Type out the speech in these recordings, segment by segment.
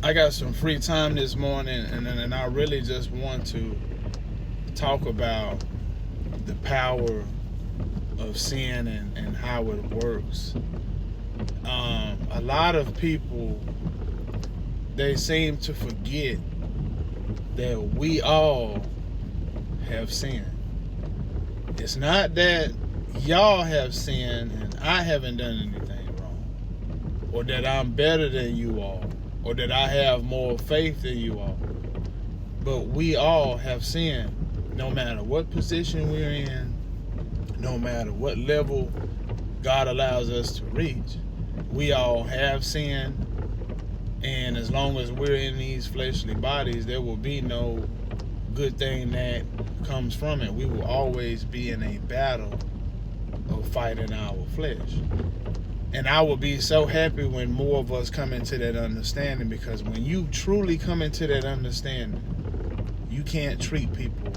I got some free time this morning, and I really just want to talk about the power of sin and how it works. A lot of people, they seem to forget that we all have sinned. It's not that y'all have sinned and I haven't done anything wrong, or that I'm better than you all, or that I have more faith than you all. But we all have sinned, no matter what position we're in, no matter what level God allows us to reach. We all have sinned, and as long as we're in these fleshly bodies, there will be no good thing that comes from it. We will always be in a battle of fighting our flesh. And I will be so happy when more of us come into that understanding, because when you truly come into that understanding, you can't treat people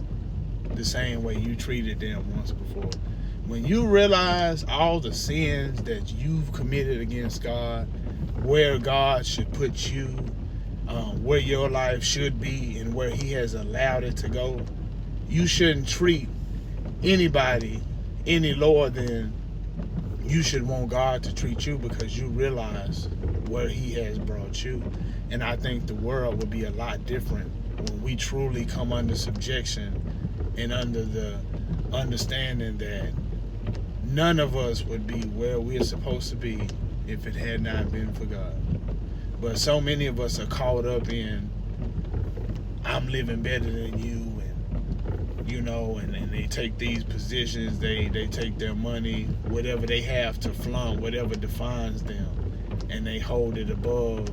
the same way you treated them once before. When you realize all the sins that you've committed against God, where God should put you, where your life should be, and where He has allowed it to go, you shouldn't treat anybody any lower than you should want God to treat you, because you realize where He has brought you. And I think the world would be a lot different when we truly come under subjection and under the understanding that none of us would be where we're supposed to be if it had not been for God. But so many of us are caught up in, I'm living better than you, and they take these positions, they take their money, whatever they have to flaunt, whatever defines them, and they hold it above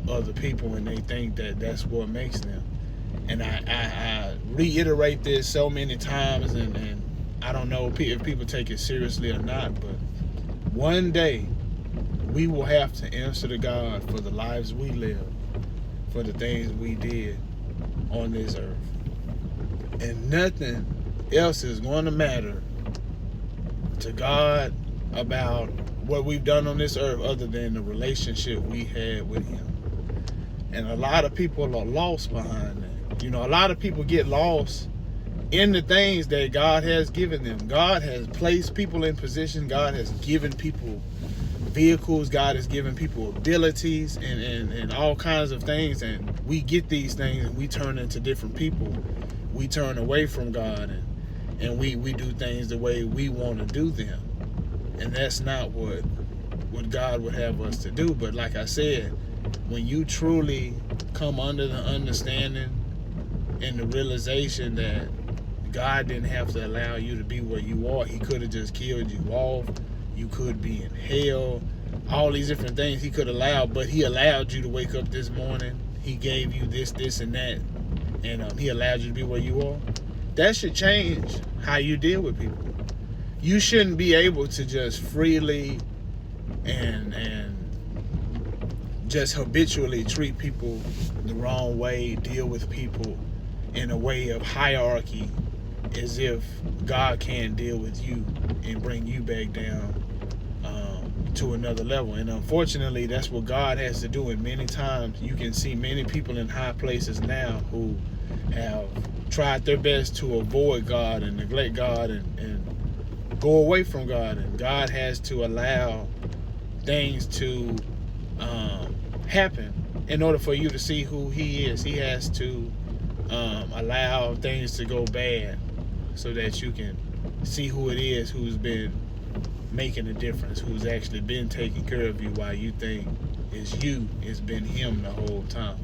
other people, and they think that that's what makes them. And I reiterate this so many times, and I don't know if people take it seriously or not, but one day we will have to answer to God for the lives we live, for the things we did on this earth. And nothing else is going to matter to God about what we've done on this earth other than the relationship we had with Him. And a lot of people are lost behind that. A lot of people get lost in the things that God has given them. God has placed people in position. God has given people vehicles. God has given people abilities and all kinds of things. And we get these things and we turn into different people. We turn away from God and we do things the way we want to do them. And that's not what God would have us to do. But like I said, when you truly come under the understanding and the realization that God didn't have to allow you to be where you are. He could have just killed you off. You could be in hell. All these different things He could allow, but He allowed you to wake up this morning. He gave you this, and that, and He allowed you to be where you are. That should change how you deal with people. You shouldn't be able to just freely and just habitually treat people the wrong way, deal with people in a way of hierarchy, as if God can't deal with you and bring you back down to another level. And unfortunately, that's what God has to do. And many times you can see many people in high places now who have tried their best to avoid God and neglect God and go away from God. And God has to allow things to happen in order for you to see who He is. He has to allow things to go bad so that you can see who it is who's been making a difference, who's actually been taking care of you while you think it's you, it's been Him the whole time.